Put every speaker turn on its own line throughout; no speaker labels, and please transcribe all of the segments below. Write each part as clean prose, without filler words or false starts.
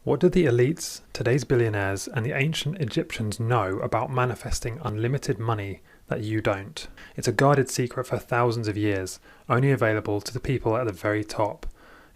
What did the elites, today's billionaires, and the ancient Egyptians know about manifesting unlimited money that you don't? It's a guarded secret for thousands of years, only available to the people at the very top.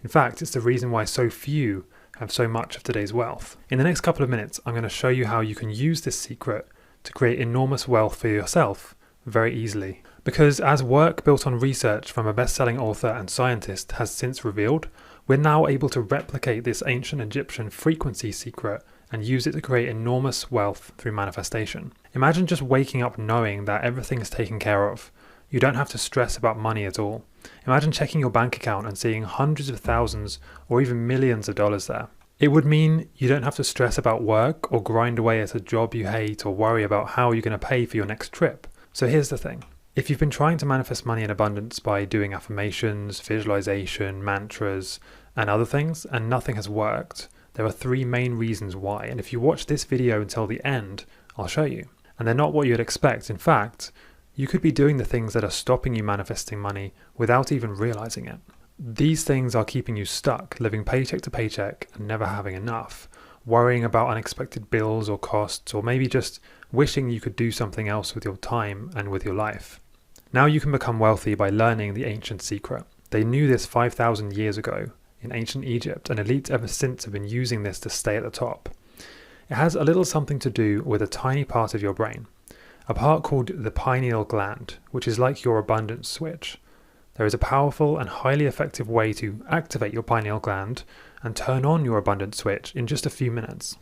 In fact, it's the reason why so few have so much of today's wealth. In the next couple of minutes, I'm going to show you how you can use this secret to create enormous wealth for yourself very easily. Because as work built on research from a best-selling author and scientist has since revealed, we're now able to replicate this ancient Egyptian frequency secret and use it to create enormous wealth through manifestation. Imagine just waking up knowing that everything is taken care of. You don't have to stress about money at all. Imagine checking your bank account and seeing hundreds of thousands or even millions of dollars there. It would mean you don't have to stress about work or grind away at a job you hate or worry about how you're going to pay for your next trip. So here's the thing. If you've been trying to manifest money in abundance by doing affirmations, visualization, mantras, and other things, and nothing has worked, there are three main reasons why. And if you watch this video until the end, I'll show you. And they're not what you'd expect. In fact, you could be doing the things that are stopping you manifesting money without even realizing it. These things are keeping you stuck, living paycheck to paycheck and never having enough, worrying about unexpected bills or costs, or maybe just wishing you could do something else with your time and with your life. Now you can become wealthy by learning the ancient secret. They knew this 5,000 years ago in ancient Egypt, and elites ever since have been using this to stay at the top. It has a little something to do with a tiny part of your brain, a part called the pineal gland, which is like your abundance switch. There is a powerful and highly effective way to activate your pineal gland and turn on your abundance switch in just a few minutes.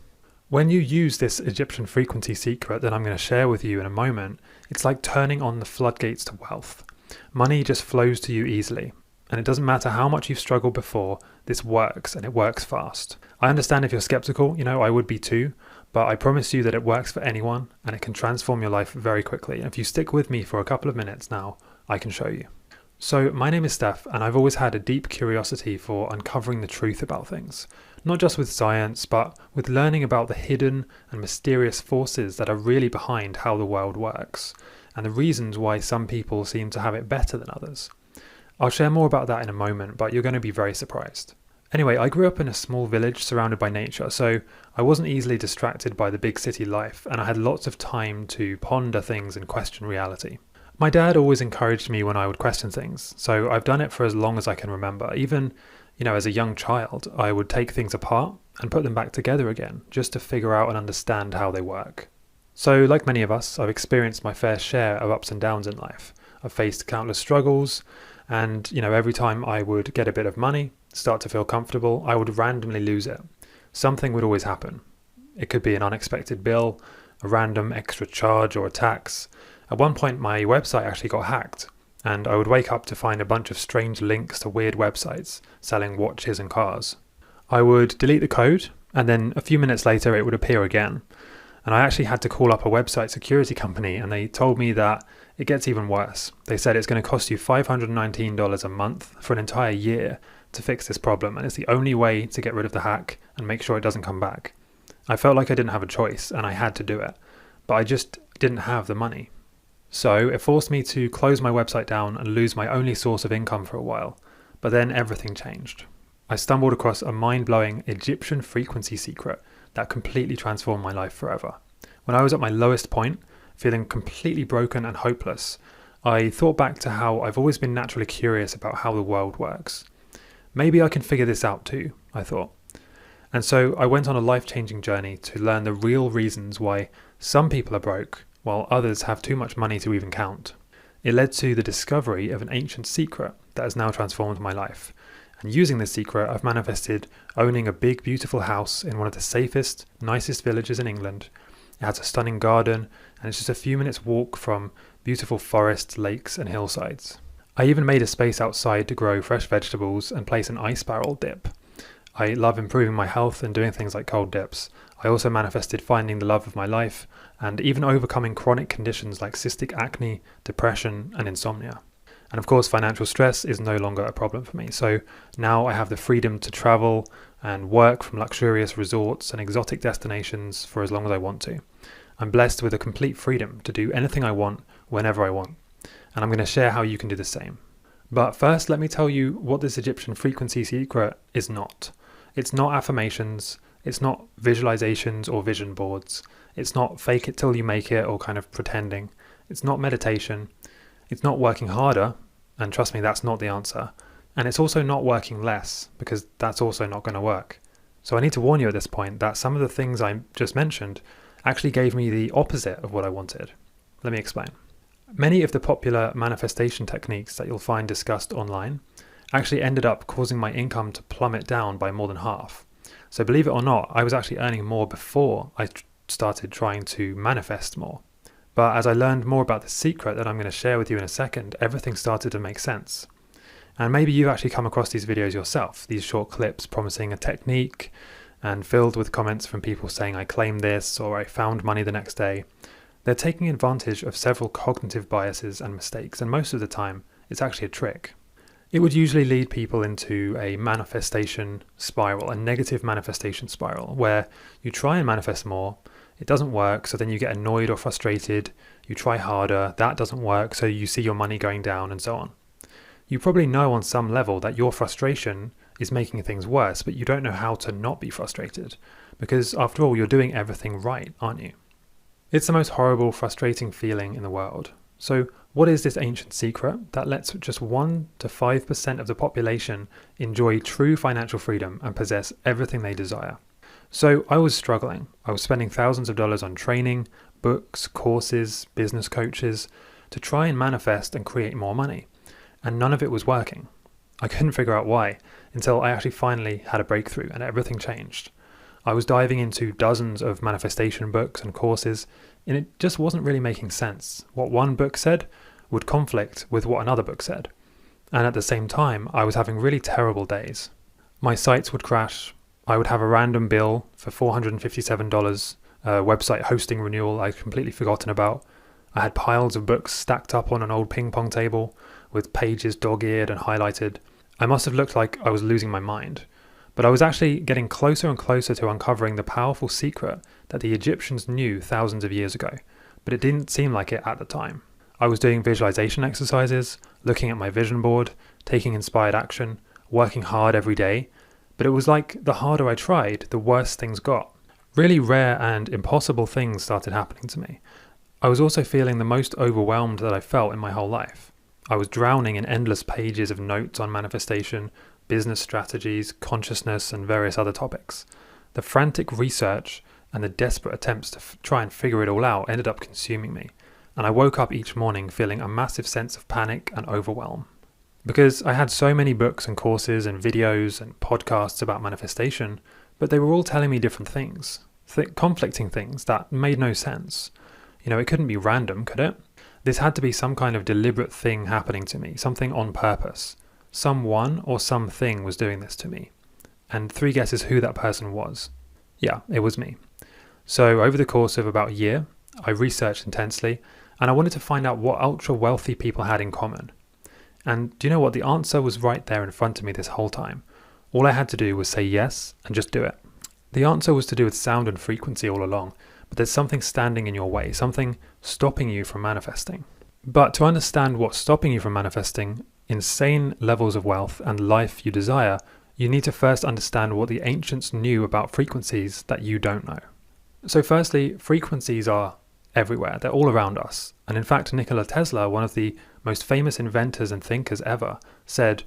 When you use this Egyptian frequency secret that I'm going to share with you in a moment, it's like turning on the floodgates to wealth. Money just flows to you easily. And it doesn't matter how much you've struggled before, this works, and it works fast. I understand if you're skeptical, I would be too, but I promise you that it works for anyone, and it can transform your life very quickly. And if you stick with me for a couple of minutes now, I can show you. So my name is Steph, and I've always had a deep curiosity for uncovering the truth about things. Not just with science, but with learning about the hidden and mysterious forces that are really behind how the world works, and the reasons why some people seem to have it better than others. I'll share more about that in a moment, but you're going to be very surprised. Anyway, I grew up in a small village surrounded by nature, so I wasn't easily distracted by the big city life, and I had lots of time to ponder things and question reality. My dad always encouraged me when I would question things, so I've done it for as long as I can remember. Even, as a young child, I would take things apart and put them back together again, just to figure out and understand how they work. So, like many of us, I've experienced my fair share of ups and downs in life. I've faced countless struggles, and, every time I would get a bit of money, start to feel comfortable, I would randomly lose it. Something would always happen. It could be an unexpected bill, a random extra charge or a tax. At one point, my website actually got hacked, and I would wake up to find a bunch of strange links to weird websites selling watches and cars. I would delete the code, and then a few minutes later, it would appear again. And I actually had to call up a website security company, and they told me that it gets even worse. They said it's going to cost you $519 a month for an entire year to fix this problem, and it's the only way to get rid of the hack and make sure it doesn't come back. I felt like I didn't have a choice, and I had to do it, but I just didn't have the money. So it forced me to close my website down and lose my only source of income for a while, but then everything changed. I stumbled across a mind-blowing Egyptian frequency secret that completely transformed my life forever. When I was at my lowest point, feeling completely broken and hopeless, I thought back to how I've always been naturally curious about how the world works. Maybe I can figure this out too, I thought. And so I went on a life-changing journey to learn the real reasons why some people are broke while others have too much money to even count. It led to the discovery of an ancient secret that has now transformed my life. And using this secret, I've manifested owning a big, beautiful house in one of the safest, nicest villages in England. It has a stunning garden, and it's just a few minutes walk from beautiful forests, lakes, and hillsides. I even made a space outside to grow fresh vegetables and place an ice barrel dip. I love improving my health and doing things like cold dips. I also manifested finding the love of my life and even overcoming chronic conditions like cystic acne, depression, and insomnia. And of course, financial stress is no longer a problem for me. So now I have the freedom to travel and work from luxurious resorts and exotic destinations for as long as I want to. I'm blessed with a complete freedom to do anything I want, whenever I want. And I'm going to share how you can do the same. But first, let me tell you what this Egyptian frequency secret is not. It's not affirmations, It's not visualizations or vision boards. It's not fake it till you make it or kind of pretending. It's not meditation. It's not working harder. And trust me, that's not the answer. And it's also not working less, because that's also not going to work. So I need to warn you at this point that some of the things I just mentioned actually gave me the opposite of what I wanted. Let me explain. Many of the popular manifestation techniques that you'll find discussed online actually ended up causing my income to plummet down by more than half. So believe it or not, I was actually earning more before I started trying to manifest more. But as I learned more about the secret that I'm going to share with you in a second, everything started to make sense. And maybe you've actually come across these videos yourself, these short clips promising a technique and filled with comments from people saying I claimed this or I found money the next day. They're taking advantage of several cognitive biases and mistakes, and most of the time it's actually a trick. It would usually lead people into a manifestation spiral, a negative manifestation spiral, where you try and manifest more, it doesn't work, so then you get annoyed or frustrated, you try harder, that doesn't work, so you see your money going down and so on. You probably know on some level that your frustration is making things worse, but you don't know how to not be frustrated, because after all, you're doing everything right, aren't you? It's the most horrible, frustrating feeling in the world. So what is this ancient secret that lets just 1 to 5% of the population enjoy true financial freedom and possess everything they desire? So I was struggling. I was spending thousands of dollars on training, books, courses, business coaches to try and manifest and create more money. And none of it was working. I couldn't figure out why until I actually finally had a breakthrough and everything changed. I was diving into dozens of manifestation books and courses, and it just wasn't really making sense. What one book said would conflict with what another book said. And at the same time, I was having really terrible days. My sites would crash. I would have a random bill for $457, a website hosting renewal I'd completely forgotten about. I had piles of books stacked up on an old ping pong table with pages dog-eared and highlighted. I must have looked like I was losing my mind. But I was actually getting closer and closer to uncovering the powerful secret that the Egyptians knew thousands of years ago, but it didn't seem like it at the time. I was doing visualization exercises, looking at my vision board, taking inspired action, working hard every day, but it was like the harder I tried, the worse things got. Really rare and impossible things started happening to me. I was also feeling the most overwhelmed that I felt in my whole life. I was drowning in endless pages of notes on manifestation, business strategies, consciousness, and various other topics. The frantic research and the desperate attempts to try and figure it all out ended up consuming me, and I woke up each morning feeling a massive sense of panic and overwhelm. Because I had so many books and courses and videos and podcasts about manifestation, but they were all telling me different things, conflicting things that made no sense. It couldn't be random, could it? This had to be some kind of deliberate thing happening to me, something on purpose. Someone or something was doing this to me. And 3 guesses who that person was. Yeah, it was me. So over the course of about a year, I researched intensely, and I wanted to find out what ultra wealthy people had in common. And do you know what? The answer was right there in front of me this whole time. All I had to do was say yes and just do it. The answer was to do with sound and frequency all along, but there's something standing in your way, something stopping you from manifesting. But to understand what's stopping you from manifesting insane levels of wealth and life you desire, you need to first understand what the ancients knew about frequencies that you don't know. So firstly, frequencies are everywhere. They're all around us. And in fact, Nikola Tesla, one of the most famous inventors and thinkers ever, said,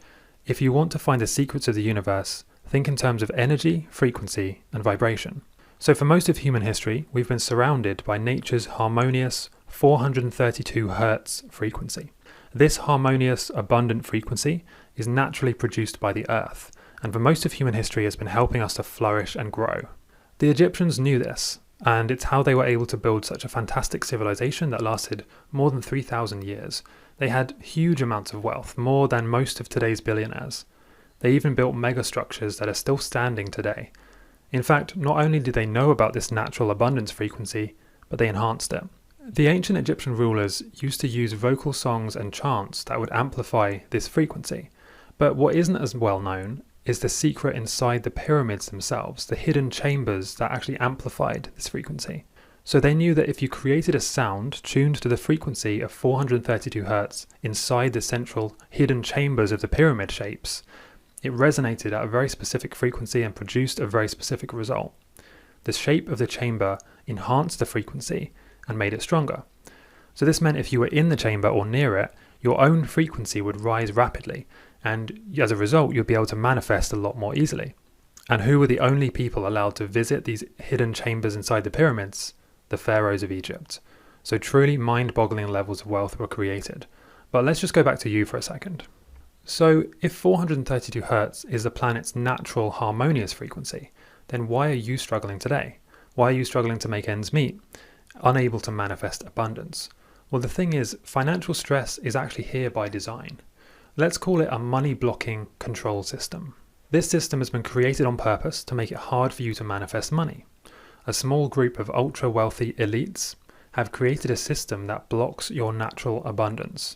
if you want to find the secrets of the universe, think in terms of energy, frequency, and vibration. So for most of human history, we've been surrounded by nature's harmonious 432 Hertz frequency. This harmonious, abundant frequency is naturally produced by the Earth, and for most of human history has been helping us to flourish and grow. The Egyptians knew this, and it's how they were able to build such a fantastic civilization that lasted more than 3,000 years. They had huge amounts of wealth, more than most of today's billionaires. They even built megastructures that are still standing today. In fact, not only did they know about this natural abundance frequency, but they enhanced it. The ancient Egyptian rulers used to use vocal songs and chants that would amplify this frequency. But what isn't as well known is the secret inside the pyramids themselves, the hidden chambers that actually amplified this frequency. So they knew that if you created a sound tuned to the frequency of 432 Hertz inside the central hidden chambers of the pyramid shapes, it resonated at a very specific frequency and produced a very specific result. the shape of the chamber enhanced the frequency and made it stronger. So this meant if you were in the chamber or near it, your own frequency would rise rapidly, and as a result, you'd be able to manifest a lot more easily. And who were the only people allowed to visit these hidden chambers inside the pyramids? The pharaohs of Egypt. So truly mind-boggling levels of wealth were created. But let's just go back to you for a second. So if 432 Hz is the planet's natural harmonious frequency, then why are you struggling today? Why are you struggling to make ends meet? Unable to manifest abundance? Well, the thing is, financial stress is actually here by design. Let's call it a money-blocking control system. This system has been created on purpose to make it hard for you to manifest money. A small group of ultra-wealthy elites have created a system that blocks your natural abundance.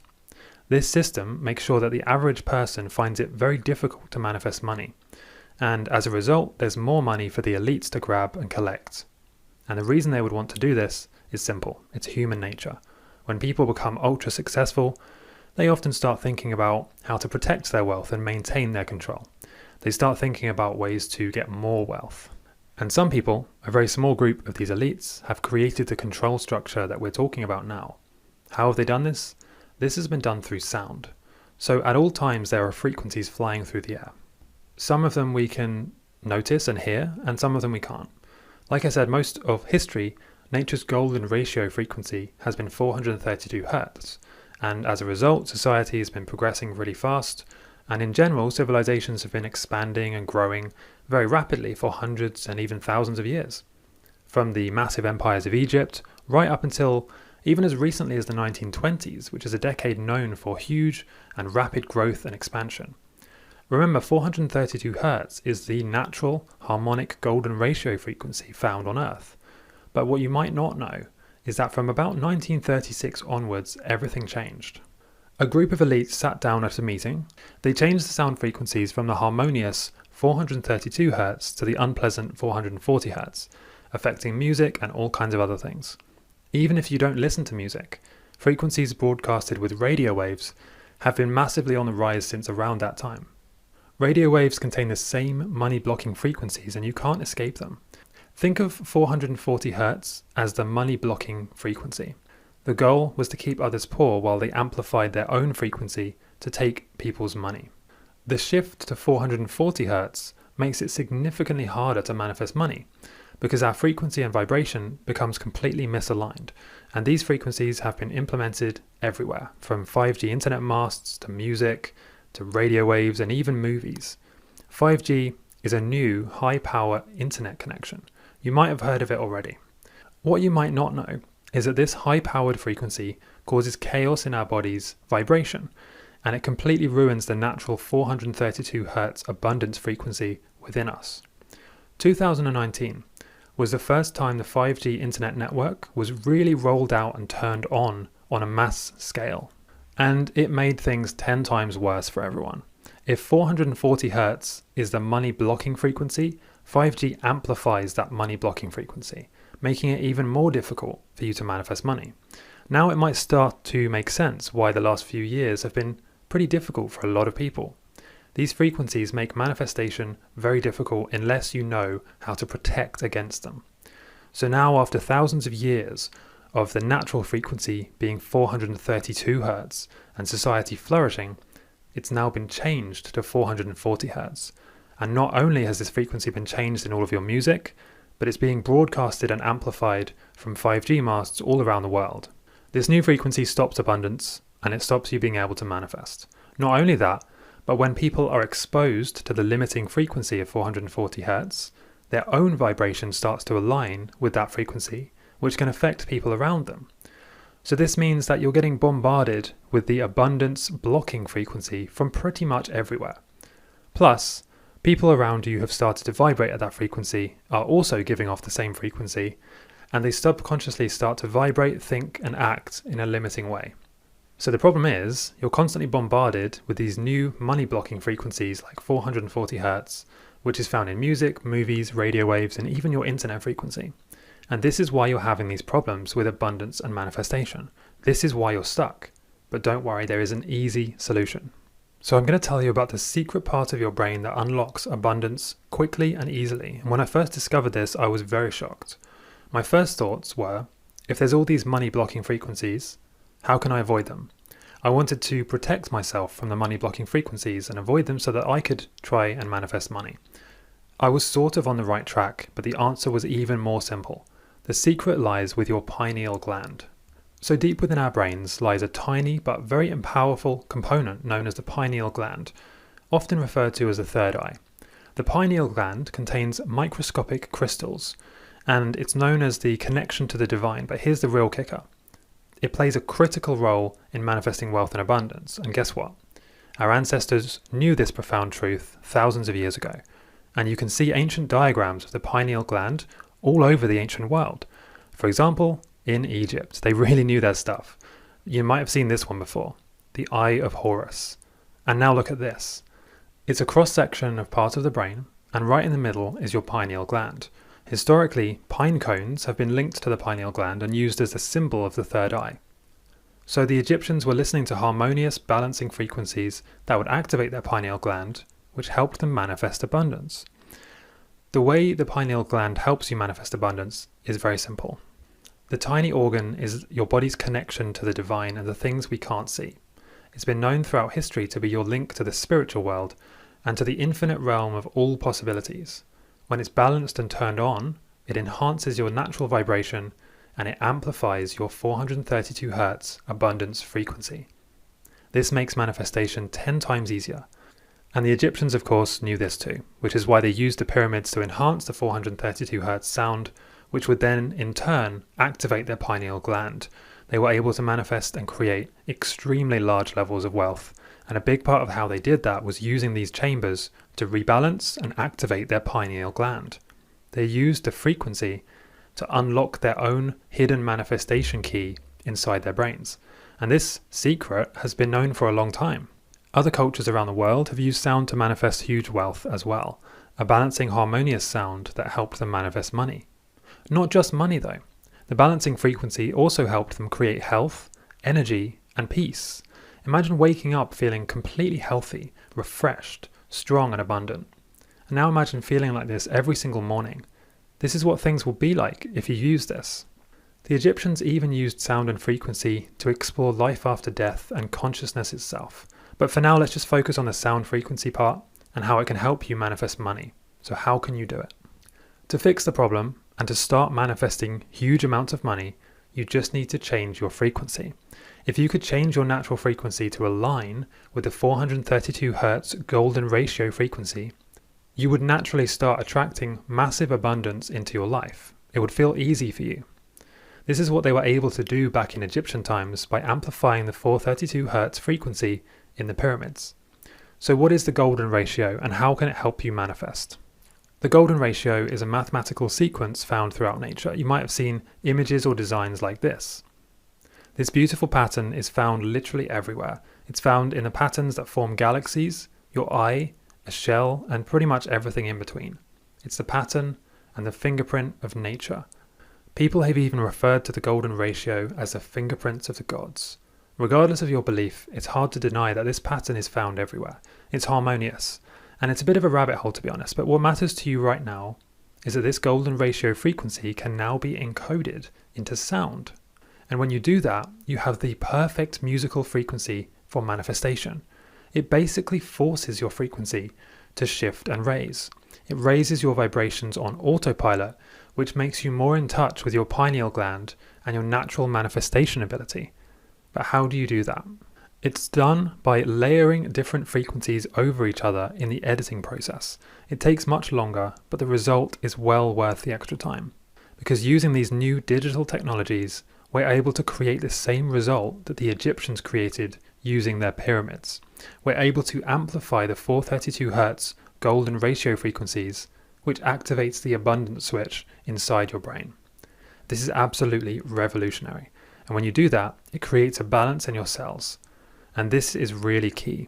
This system makes sure that the average person finds it very difficult to manifest money. And as a result, there's more money for the elites to grab and collect. And the reason they would want to do this is simple. It's human nature. When people become ultra successful, they often start thinking about how to protect their wealth and maintain their control. They start thinking about ways to get more wealth. And some people, a very small group of these elites, have created the control structure that we're talking about now. How have they done this? This has been done through sound. So at all times there are frequencies flying through the air. Some of them we can notice and hear, and some of them we can't. Like I said, most of history, nature's golden ratio frequency has been 432 Hz. And as a result, society has been progressing really fast, and in general, civilizations have been expanding and growing very rapidly for hundreds and even thousands of years. From the massive empires of Egypt, right up until even as recently as the 1920s, which is a decade known for huge and rapid growth and expansion. Remember, 432 Hz is the natural harmonic golden ratio frequency found on Earth. But what you might not know is that from about 1936 onwards, everything changed. A group of elites sat down at a meeting. They changed the sound frequencies from the harmonious 432 Hz to the unpleasant 440 Hz, affecting music and all kinds of other things. Even if you don't listen to music, frequencies broadcasted with radio waves have been massively on the rise since around that time. Radio waves contain the same money-blocking frequencies and you can't escape them. Think of 440 Hz as the money-blocking frequency. The goal was to keep others poor while they amplified their own frequency to take people's money. The shift to 440 Hz makes it significantly harder to manifest money because our frequency and vibration becomes completely misaligned, and these frequencies have been implemented everywhere, from 5G internet masts to music to radio waves and even movies. 5G is a new high-power internet connection. You might have heard of it already. What you might not know is that this high-powered frequency causes chaos in our body's vibration, and it completely ruins the natural 432 Hz abundance frequency within us. 2019 was the first time the 5G internet network was really rolled out and turned on a mass scale. And it made things 10 times worse for everyone. If 440 Hz is the money blocking frequency, 5G amplifies that money blocking frequency, making it even more difficult for you to manifest money. Now it might start to make sense why the last few years have been pretty difficult for a lot of people. These frequencies make manifestation very difficult unless you know how to protect against them. So now, after thousands of years of the natural frequency being 432 Hz and society flourishing, it's now been changed to 440 Hz. And not only has this frequency been changed in all of your music, but it's being broadcasted and amplified from 5G masts all around the world. This new frequency stops abundance, and it stops you being able to manifest. Not only that, but when people are exposed to the limiting frequency of 440 Hz, their own vibration starts to align with that frequency, which can affect people around them. So this means that you're getting bombarded with the abundance blocking frequency from pretty much everywhere. Plus, people around you have started to vibrate at that frequency, are also giving off the same frequency, and they subconsciously start to vibrate, think, and act in a limiting way. So the problem is, you're constantly bombarded with these new money-blocking frequencies like 440 Hz, which is found in music, movies, radio waves, and even your internet frequency. And this is why you're having these problems with abundance and manifestation. This is why you're stuck. But don't worry, there is an easy solution. So I'm going to tell you about the secret part of your brain that unlocks abundance quickly and easily. And when I first discovered this, I was very shocked. My first thoughts were, if there's all these money blocking frequencies, how can I avoid them? I wanted to protect myself from the money blocking frequencies and avoid them so that I could try and manifest money. I was sort of on the right track, but the answer was even more simple. The secret lies with your pineal gland. So deep within our brains lies a tiny but very powerful component known as the pineal gland, often referred to as the third eye. The pineal gland contains microscopic crystals, and it's known as the connection to the divine, but here's the real kicker. It plays a critical role in manifesting wealth and abundance, and guess what? Our ancestors knew this profound truth thousands of years ago, and you can see ancient diagrams of the pineal gland all over the ancient world. For example, in Egypt, they really knew their stuff. You might have seen this one before, the Eye of Horus. And now look at this. It's a cross-section of part of the brain, and right in the middle is your pineal gland. Historically, pine cones have been linked to the pineal gland and used as a symbol of the third eye. So the Egyptians were listening to harmonious, balancing frequencies that would activate their pineal gland, which helped them manifest abundance. The way the pineal gland helps you manifest abundance is very simple. The tiny organ is your body's connection to the divine and the things we can't see. It's been known throughout history to be your link to the spiritual world and to the infinite realm of all possibilities. When it's balanced and turned on, it enhances your natural vibration and it amplifies your 432 Hz abundance frequency. This makes manifestation 10 times easier. And the Egyptians, of course, knew this too, which is why they used the pyramids to enhance the 432 Hz sound, which would then, in turn, activate their pineal gland. They were able to manifest and create extremely large levels of wealth, and a big part of how they did that was using these chambers to rebalance and activate their pineal gland. They used the frequency to unlock their own hidden manifestation key inside their brains, and this secret has been known for a long time. Other cultures around the world have used sound to manifest huge wealth as well, a balancing harmonious sound that helped them manifest money. Not just money though. The balancing frequency also helped them create health, energy, and peace. Imagine waking up feeling completely healthy, refreshed, strong and abundant. And now imagine feeling like this every single morning. This is what things will be like if you use this. The Egyptians even used sound and frequency to explore life after death and consciousness itself. But for now, let's just focus on the sound frequency part and how it can help you manifest money. So how can you do it? To fix the problem and to start manifesting huge amounts of money, you just need to change your frequency. If you could change your natural frequency to align with the 432 Hz golden ratio frequency, you would naturally start attracting massive abundance into your life. It would feel easy for you. This is what they were able to do back in Egyptian times by amplifying the 432 Hz frequency in the pyramids. So what is the golden ratio and how can it help you manifest? The golden ratio is a mathematical sequence found throughout nature. You might have seen images or designs like this. This beautiful pattern is found literally everywhere. It's found in the patterns that form galaxies, your eye, a shell, and pretty much everything in between. It's the pattern and the fingerprint of nature. People have even referred to the golden ratio as the fingerprints of the gods. Regardless of your belief, it's hard to deny that this pattern is found everywhere. It's harmonious, and it's a bit of a rabbit hole to be honest, but what matters to you right now is that this golden ratio frequency can now be encoded into sound. And when you do that, you have the perfect musical frequency for manifestation. It basically forces your frequency to shift and raise. It raises your vibrations on autopilot, which makes you more in touch with your pineal gland and your natural manifestation ability. But how do you do that? It's done by layering different frequencies over each other in the editing process. It takes much longer, but the result is well worth the extra time. Because using these new digital technologies, we're able to create the same result that the Egyptians created using their pyramids. We're able to amplify the 432 Hz golden ratio frequencies, which activates the abundance switch inside your brain. This is absolutely revolutionary. And when you do that, it creates a balance in your cells. And this is really key.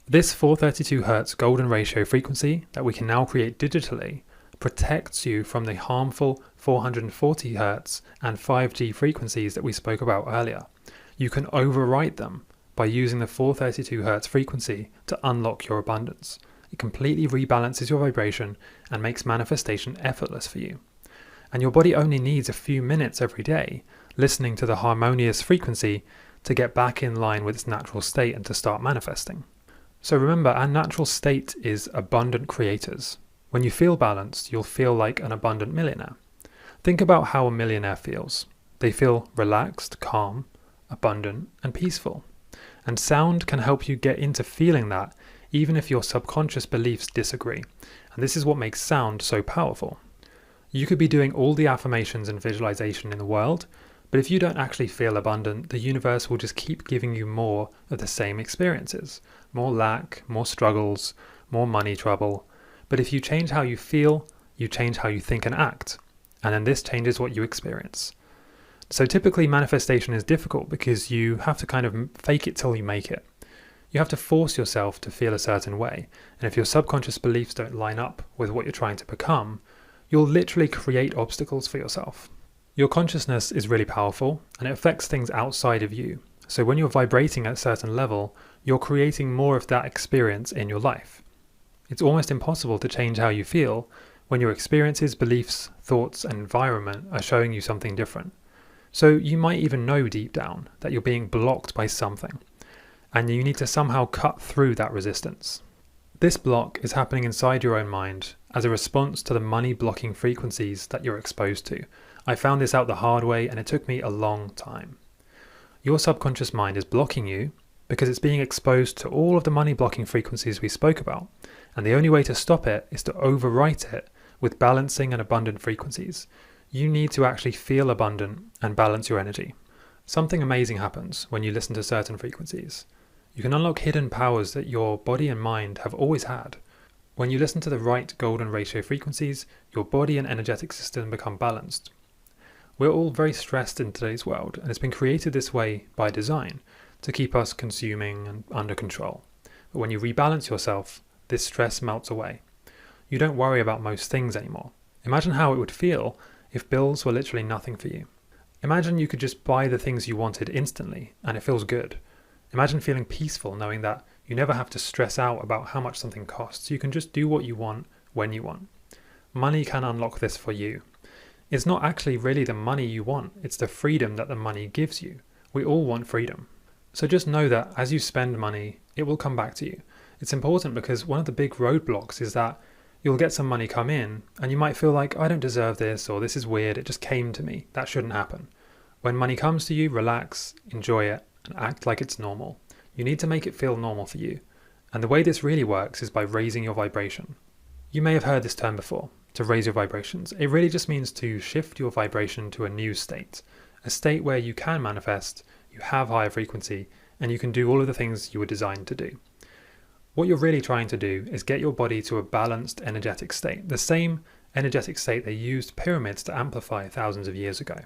This 432 Hz golden ratio frequency that we can now create digitally protects you from the harmful 440 Hz and 5G frequencies that we spoke about earlier. You can overwrite them by using the 432 Hz frequency to unlock your abundance. It completely rebalances your vibration and makes manifestation effortless for you. And your body only needs a few minutes every day listening to the harmonious frequency to get back in line with its natural state and to start manifesting. So remember, our natural state is abundant creators. When you feel balanced, you'll feel like an abundant millionaire. Think about how a millionaire feels. They feel relaxed, calm, abundant, and peaceful. And sound can help you get into feeling that, even if your subconscious beliefs disagree. And this is what makes sound so powerful. You could be doing all the affirmations and visualization in the world, but if you don't actually feel abundant, the universe will just keep giving you more of the same experiences. More lack, more struggles, more money trouble. But if you change how you feel, you change how you think and act. And then this changes what you experience. So typically manifestation is difficult because you have to kind of fake it till you make it. You have to force yourself to feel a certain way. And if your subconscious beliefs don't line up with what you're trying to become, you'll literally create obstacles for yourself. Your consciousness is really powerful and it affects things outside of you. So when you're vibrating at a certain level, you're creating more of that experience in your life. It's almost impossible to change how you feel when your experiences, beliefs, thoughts, and environment are showing you something different. So you might even know deep down that you're being blocked by something, and you need to somehow cut through that resistance. This block is happening inside your own mind as a response to the money blocking frequencies that you're exposed to. I found this out the hard way and it took me a long time. Your subconscious mind is blocking you because it's being exposed to all of the money blocking frequencies we spoke about. And the only way to stop it is to overwrite it with balancing and abundant frequencies. You need to actually feel abundant and balance your energy. Something amazing happens when you listen to certain frequencies. You can unlock hidden powers that your body and mind have always had. When you listen to the right golden ratio frequencies, your body and energetic system become balanced. We're all very stressed in today's world, and it's been created this way by design to keep us consuming and under control. But when you rebalance yourself, this stress melts away. You don't worry about most things anymore. Imagine how it would feel if bills were literally nothing for you. Imagine you could just buy the things you wanted instantly, and it feels good. Imagine feeling peaceful knowing that you never have to stress out about how much something costs. You can just do what you want when you want. Money can unlock this for you. It's not actually really the money you want, it's the freedom that the money gives you. We all want freedom. So just know that as you spend money, it will come back to you. It's important because one of the big roadblocks is that you'll get some money come in and you might feel like, I don't deserve this, or this is weird, it just came to me. That shouldn't happen. When money comes to you, relax, enjoy it, and act like it's normal. You need to make it feel normal for you. And the way this really works is by raising your vibration. You may have heard this term before, to raise your vibrations. It really just means to shift your vibration to a new state, a state where you can manifest, you have higher frequency, and you can do all of the things you were designed to do. What you're really trying to do is get your body to a balanced energetic state, the same energetic state they used pyramids to amplify thousands of years ago.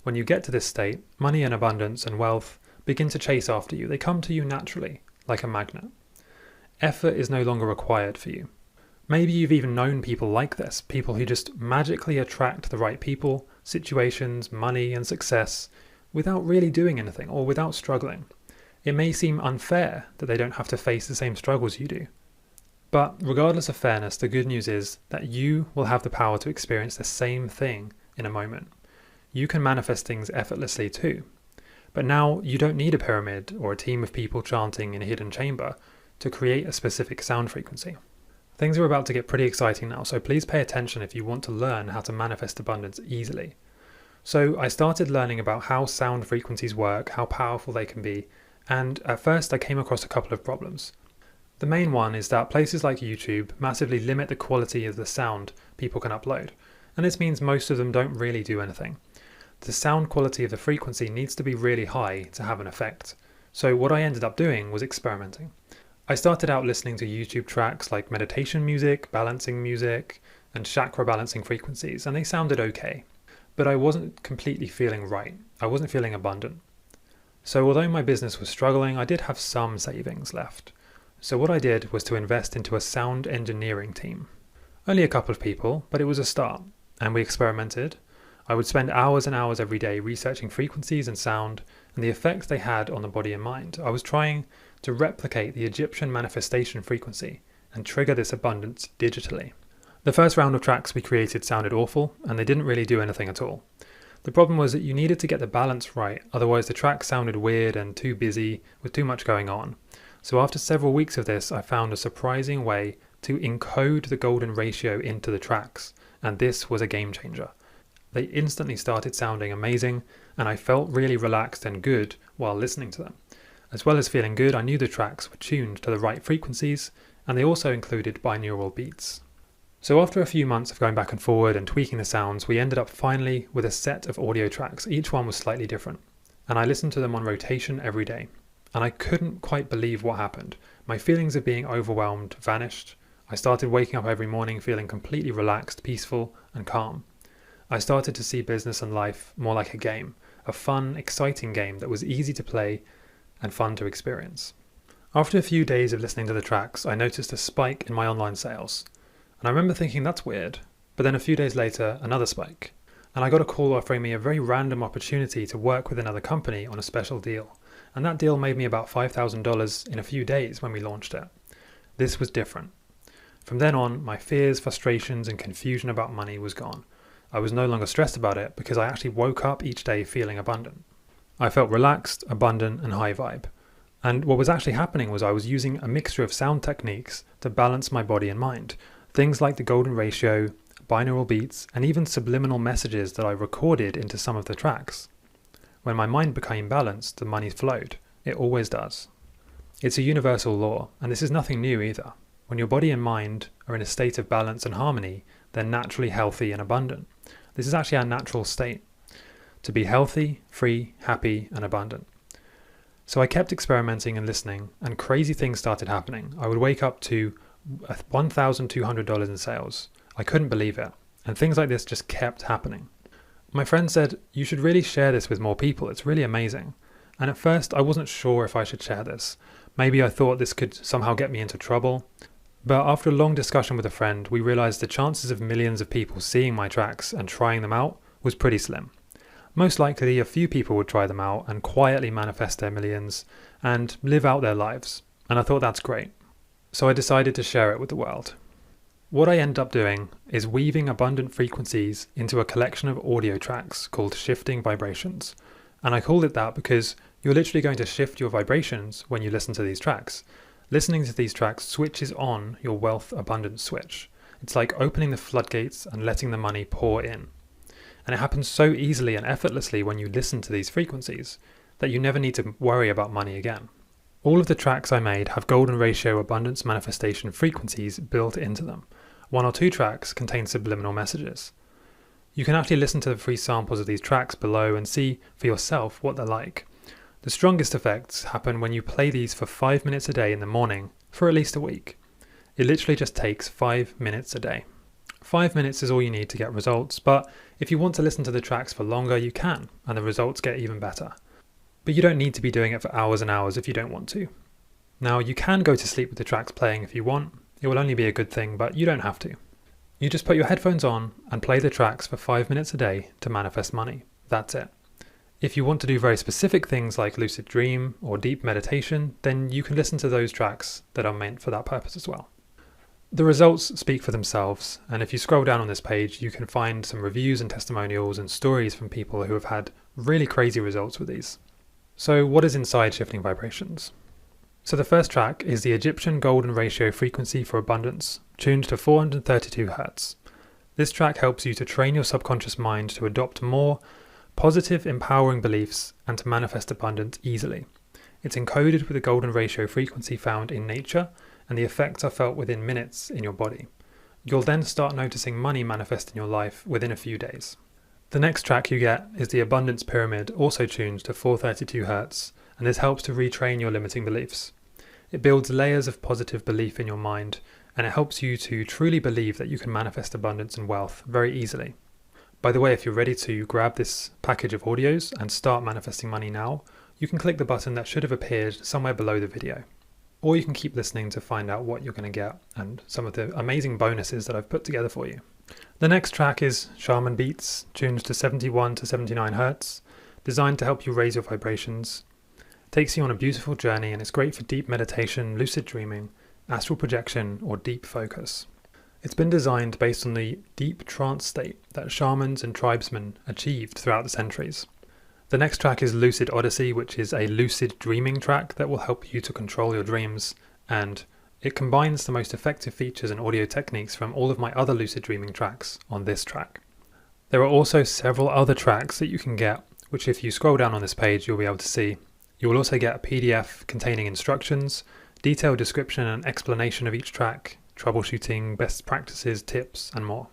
When you get to this state, money and abundance and wealth begin to chase after you. They come to you naturally, like a magnet. Effort is no longer required for you. Maybe you've even known people like this, people who just magically attract the right people, situations, money, and success without really doing anything or without struggling. It may seem unfair that they don't have to face the same struggles you do. But regardless of fairness, the good news is that you will have the power to experience the same thing in a moment. You can manifest things effortlessly too. But now you don't need a pyramid or a team of people chanting in a hidden chamber to create a specific sound frequency. Things are about to get pretty exciting now, so please pay attention if you want to learn how to manifest abundance easily. So I started learning about how sound frequencies work, how powerful they can be, and at first I came across a couple of problems. The main one is that places like YouTube massively limit the quality of the sound people can upload, and this means most of them don't really do anything. The sound quality of the frequency needs to be really high to have an effect. So what I ended up doing was experimenting. I started out listening to YouTube tracks like meditation music, balancing music, and chakra balancing frequencies, and they sounded okay. But I wasn't completely feeling right. I wasn't feeling abundant. So although my business was struggling, I did have some savings left. So what I did was to invest into a sound engineering team. Only a couple of people, but it was a start, and we experimented. I would spend hours and hours every day researching frequencies and sound and the effect they had on the body and mind. I was trying to replicate the Egyptian manifestation frequency and trigger this abundance digitally. The first round of tracks we created sounded awful, and they didn't really do anything at all. The problem was that you needed to get the balance right, otherwise the track sounded weird and too busy with too much going on. So after several weeks of this, I found a surprising way to encode the golden ratio into the tracks, and this was a game changer. They instantly started sounding amazing, and I felt really relaxed and good while listening to them. As well as feeling good, I knew the tracks were tuned to the right frequencies, and they also included binaural beats. So after a few months of going back and forward and tweaking the sounds, we ended up finally with a set of audio tracks. Each one was slightly different, and I listened to them on rotation every day. And I couldn't quite believe what happened. My feelings of being overwhelmed vanished. I started waking up every morning feeling completely relaxed, peaceful, and calm. I started to see business and life more like a game, a fun, exciting game that was easy to play and fun to experience. After a few days of listening to the tracks, I noticed a spike in my online sales. And I remember thinking that's weird, but then a few days later, another spike. And I got a call offering me a very random opportunity to work with another company on a special deal. And that deal made me about $5,000 in a few days when we launched it. This was different. From then on, my fears, frustrations, and confusion about money was gone. I was no longer stressed about it because I actually woke up each day feeling abundant. I felt relaxed, abundant, and high vibe. And what was actually happening was I was using a mixture of sound techniques to balance my body and mind. Things like the golden ratio, binaural beats, and even subliminal messages that I recorded into some of the tracks. When my mind became balanced, the money flowed. It always does. It's a universal law, and this is nothing new either. When your body and mind are in a state of balance and harmony, they're naturally healthy and abundant. This is actually our natural state, to be healthy, free, happy, and abundant. So I kept experimenting and listening, and crazy things started happening. I would wake up to $1,200 in sales. I couldn't believe it, and things like this just kept happening. My friend said, "You should really share this with more people, it's really amazing." And at first I wasn't sure if I should share this. Maybe I thought this could somehow get me into trouble. But after a long discussion with a friend, we realized the chances of millions of people seeing my tracks and trying them out was pretty slim. Most likely a few people would try them out and quietly manifest their millions and live out their lives. And I thought that's great. So I decided to share it with the world. What I end up doing is weaving abundant frequencies into a collection of audio tracks called shifting vibrations. And I called it that because you're literally going to shift your vibrations when you listen to these tracks. Listening to these tracks switches on your wealth abundance switch. It's like opening the floodgates and letting the money pour in. And it happens so easily and effortlessly when you listen to these frequencies that you never need to worry about money again. All of the tracks I made have golden ratio abundance manifestation frequencies built into them. 1 or 2 tracks contain subliminal messages. You can actually listen to the free samples of these tracks below and see for yourself what they're like. The strongest effects happen when you play these for 5 minutes a day in the morning for at least a week. It literally just takes 5 minutes a day. 5 minutes is all you need to get results, but if you want to listen to the tracks for longer, you can, and the results get even better. But you don't need to be doing it for hours and hours if you don't want to. Now, you can go to sleep with the tracks playing if you want. It will only be a good thing, but you don't have to. You just put your headphones on and play the tracks for 5 minutes a day to manifest money. That's it. If you want to do very specific things like lucid dream or deep meditation, then you can listen to those tracks that are meant for that purpose as well. The results speak for themselves, and if you scroll down on this page, you can find some reviews and testimonials and stories from people who have had really crazy results with these. So what is inside shifting vibrations? So the first track is the Egyptian golden ratio frequency for abundance, tuned to 432 Hz. This track helps you to train your subconscious mind to adopt more positive, empowering beliefs and to manifest abundance easily. It's encoded with the golden ratio frequency found in nature, and the effects are felt within minutes in your body. You'll then start noticing money manifest in your life within a few days. The next track you get is the Abundance Pyramid, also tuned to 432 Hz, and this helps to retrain your limiting beliefs. It builds layers of positive belief in your mind, and it helps you to truly believe that you can manifest abundance and wealth very easily. By the way, if you're ready to grab this package of audios and start manifesting money now, you can click the button that should have appeared somewhere below the video. Or you can keep listening to find out what you're going to get and some of the amazing bonuses that I've put together for you. The next track is Shaman Beats, tuned to 71 to 79 Hz. designed to help you raise your vibrations. It takes you on a beautiful journey and it's great for deep meditation, lucid dreaming, astral projection, or deep focus. It's been designed based on the deep trance state that shamans and tribesmen achieved throughout the centuries. The next track is Lucid Odyssey, which is a lucid dreaming track that will help you to control your dreams, and it combines the most effective features and audio techniques from all of my other lucid dreaming tracks on this track. There are also several other tracks that you can get, which if you scroll down on this page you'll be able to see. You will also get a PDF containing instructions, detailed description and explanation of each track, troubleshooting, best practices, tips, and more.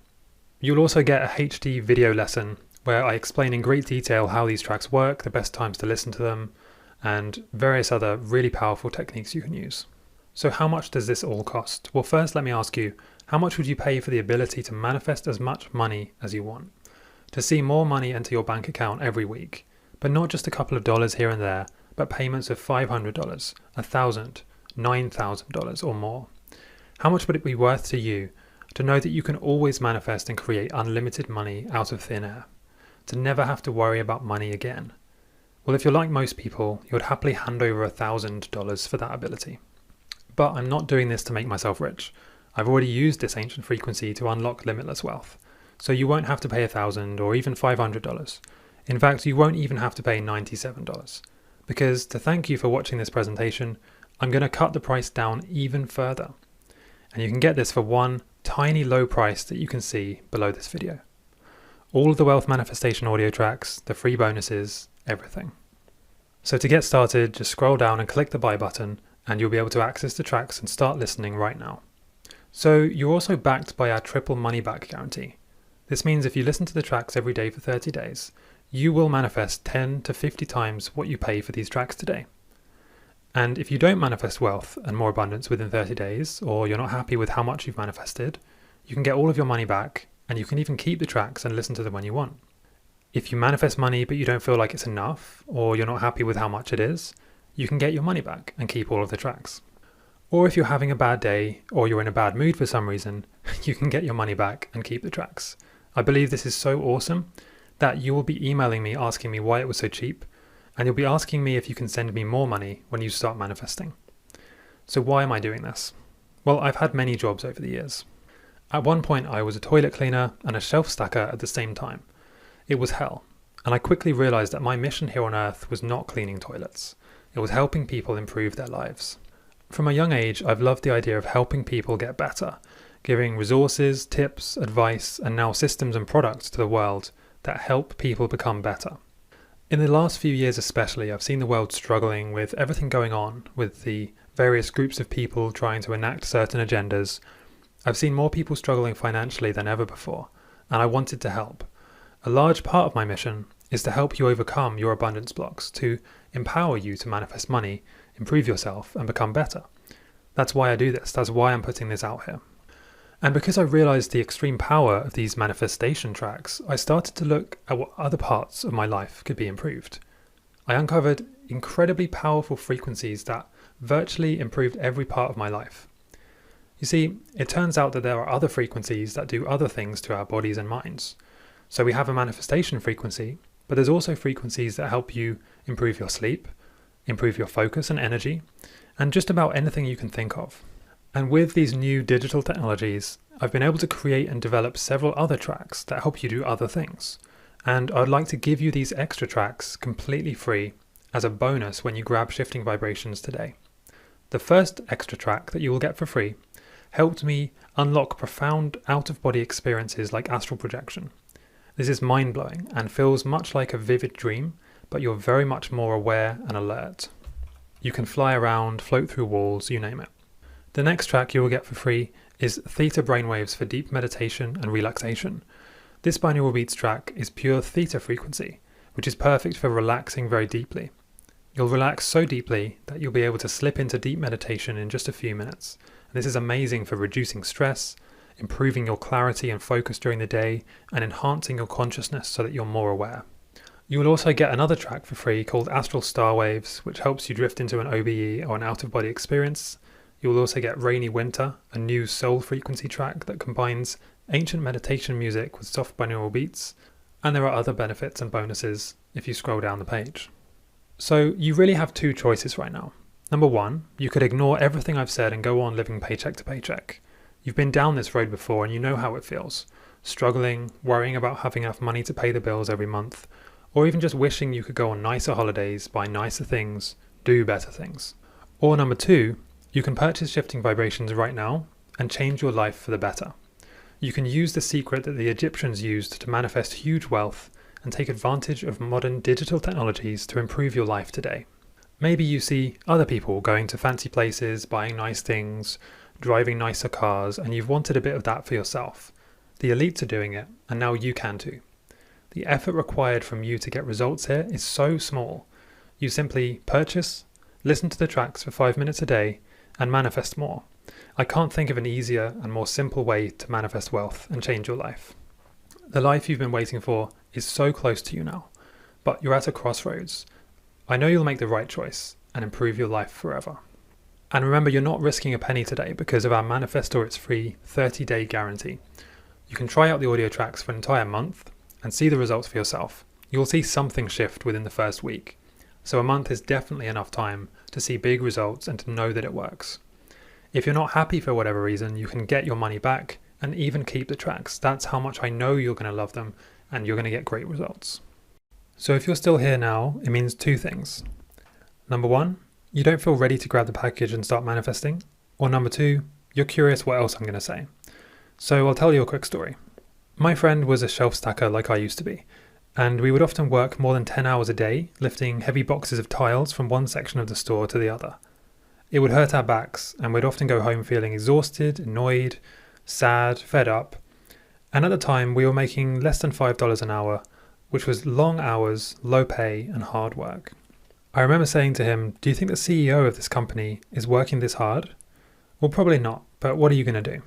You'll also get a HD video lesson where I explain in great detail how these tracks work, the best times to listen to them, and various other really powerful techniques you can use. So how much does this all cost? Well, first let me ask you, how much would you pay for the ability to manifest as much money as you want? To see more money enter your bank account every week, but not just a couple of dollars here and there, but payments of $500, $1,000, $9,000 or more. How much would it be worth to you to know that you can always manifest and create unlimited money out of thin air? To never have to worry about money again? Well, if you're like most people, you would happily hand over $1,000 for that ability. But I'm not doing this to make myself rich. I've already used this ancient frequency to unlock limitless wealth. So you won't have to pay $1,000 or even $500. In fact, you won't even have to pay $97. Because to thank you for watching this presentation, I'm going to cut the price down even further. And you can get this for one tiny low price that you can see below this video. All of the wealth manifestation audio tracks, the free bonuses, everything. So to get started, just scroll down and click the buy button and you'll be able to access the tracks and start listening right now. So you're also backed by our triple money back guarantee. This means if you listen to the tracks every day for 30 days, you will manifest 10 to 50 times what you pay for these tracks today. And if you don't manifest wealth and more abundance within 30 days, or you're not happy with how much you've manifested, you can get all of your money back, and you can even keep the tracks and listen to them when you want. If you manifest money but you don't feel like it's enough, or you're not happy with how much it is, you can get your money back and keep all of the tracks. Or if you're having a bad day, or you're in a bad mood for some reason, you can get your money back and keep the tracks. I believe this is so awesome that you will be emailing me asking me why it was so cheap, and you'll be asking me if you can send me more money when you start manifesting. So why am I doing this? Well, I've had many jobs over the years. At one point I was a toilet cleaner and a shelf stacker at the same time. It was hell, and I quickly realized that my mission here on earth was not cleaning toilets. It was helping people improve their lives. From a young age, I've loved the idea of helping people get better, giving resources, tips, advice, and now systems and products to the world that help people become better. In the last few years especially, I've seen the world struggling with everything going on, with the various groups of people trying to enact certain agendas. I've seen more people struggling financially than ever before, and I wanted to help. A large part of my mission is to help you overcome your abundance blocks, to empower you to manifest money, improve yourself, and become better. That's why I do this. That's why I'm putting this out here. And because I realized the extreme power of these manifestation tracks, I started to look at what other parts of my life could be improved. I uncovered incredibly powerful frequencies that virtually improved every part of my life. You see, it turns out that there are other frequencies that do other things to our bodies and minds. So we have a manifestation frequency, but there's also frequencies that help you improve your sleep, improve your focus and energy, and just about anything you can think of. And with these new digital technologies, I've been able to create and develop several other tracks that help you do other things. And I'd like to give you these extra tracks completely free as a bonus when you grab Shifting Vibrations today. The first extra track that you will get for free helped me unlock profound out-of-body experiences like astral projection. This is mind-blowing and feels much like a vivid dream, but you're very much more aware and alert. You can fly around, float through walls, you name it. The next track you will get for free is Theta Brainwaves for deep meditation and relaxation. This binaural beats track is pure theta frequency, which is perfect for relaxing very deeply. You'll relax so deeply that you'll be able to slip into deep meditation in just a few minutes. And this is amazing for reducing stress, improving your clarity and focus during the day, and enhancing your consciousness so that you're more aware. You will also get another track for free called Astral Star Waves, which helps you drift into an OBE or an out-of-body experience. You will also get Rainy Winter, a new soul frequency track that combines ancient meditation music with soft binaural beats. And there are other benefits and bonuses if you scroll down the page. So you really have two choices right now. Number one, you could ignore everything I've said and go on living paycheck to paycheck. You've been down this road before and you know how it feels. Struggling, worrying about having enough money to pay the bills every month, or even just wishing you could go on nicer holidays, buy nicer things, do better things. Or number two, you can purchase shifting vibrations right now and change your life for the better. You can use the secret that the Egyptians used to manifest huge wealth and take advantage of modern digital technologies to improve your life today. Maybe you see other people going to fancy places, buying nice things, driving nicer cars, and you've wanted a bit of that for yourself. The elites are doing it, and now you can too. The effort required from you to get results here is so small. You simply purchase, listen to the tracks for 5 minutes a day, and manifest more. I can't think of an easier and more simple way to manifest wealth and change your life. The life you've been waiting for is so close to you now, but you're at a crossroads. I know you'll make the right choice and improve your life forever. And remember, you're not risking a penny today because of our Manifest or It's Free 30-day guarantee. You can try out the audio tracks for an entire month and see the results for yourself. You'll see something shift within the first week. So a month is definitely enough time to see big results and to know that it works. If you're not happy for whatever reason, you can get your money back and even keep the tracks. That's how much I know you're going to love them and you're going to get great results. So if you're still here now, it means two things. Number one, you don't feel ready to grab the package and start manifesting. Or number two, you're curious what else I'm going to say. So I'll tell you a quick story. My friend was a shelf stacker like I used to be, and we would often work more than 10 hours a day lifting heavy boxes of tiles from one section of the store to the other. It would hurt our backs, and we'd often go home feeling exhausted, annoyed, sad, fed up. And at the time, we were making less than $5 an hour, which was long hours, low pay, and hard work. I remember saying to him, "Do you think the CEO of this company is working this hard?" Well, probably not, but what are you going to do?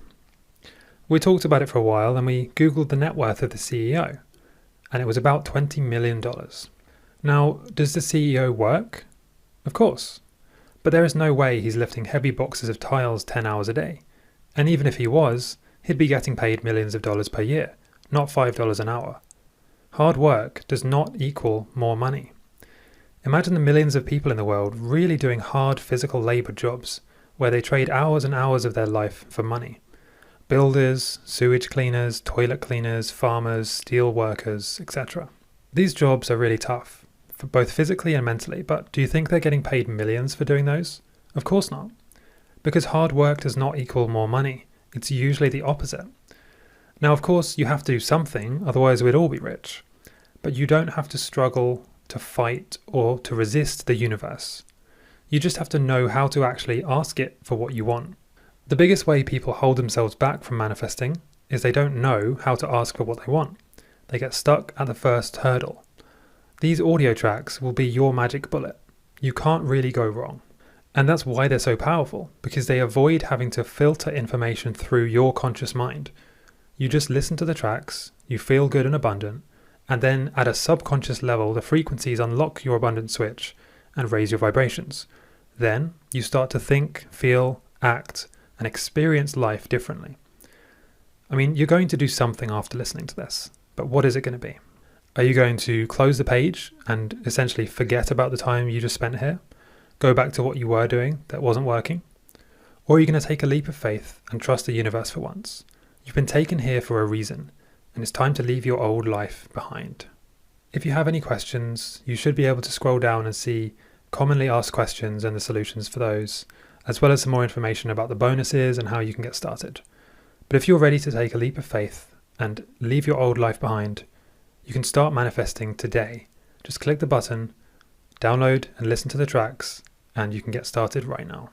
We talked about it for a while and we Googled the net worth of the CEO, and it was about $20 million. Now, does the CEO work? Of course. But there is no way he's lifting heavy boxes of tiles 10 hours a day. And even if he was, he'd be getting paid millions of dollars per year, not $5 an hour. Hard work does not equal more money. Imagine the millions of people in the world really doing hard physical labor jobs where they trade hours and hours of their life for money. Builders, sewage cleaners, toilet cleaners, farmers, steel workers, etc. These jobs are really tough, for both physically and mentally, but do you think they're getting paid millions for doing those? Of course not. Because hard work does not equal more money. It's usually the opposite. Now, of course, you have to do something, otherwise we'd all be rich. But you don't have to struggle, to fight, or to resist the universe. You just have to know how to actually ask it for what you want. The biggest way people hold themselves back from manifesting is they don't know how to ask for what they want. They get stuck at the first hurdle. These audio tracks will be your magic bullet. You can't really go wrong. And that's why they're so powerful, because they avoid having to filter information through your conscious mind. You just listen to the tracks, you feel good and abundant, and then at a subconscious level, the frequencies unlock your abundant switch and raise your vibrations. Then you start to think, feel, act, and experience life differently. I mean, you're going to do something after listening to this, but what is it going to be? Are you going to close the page and essentially forget about the time you just spent here? Go back to what you were doing that wasn't working? Or are you going to take a leap of faith and trust the universe for once? You've been taken here for a reason, and it's time to leave your old life behind. If you have any questions, you should be able to scroll down and see commonly asked questions and the solutions for those, as well as some more information about the bonuses and how you can get started. But if you're ready to take a leap of faith and leave your old life behind, you can start manifesting today. Just click the button, download and listen to the tracks, and you can get started right now.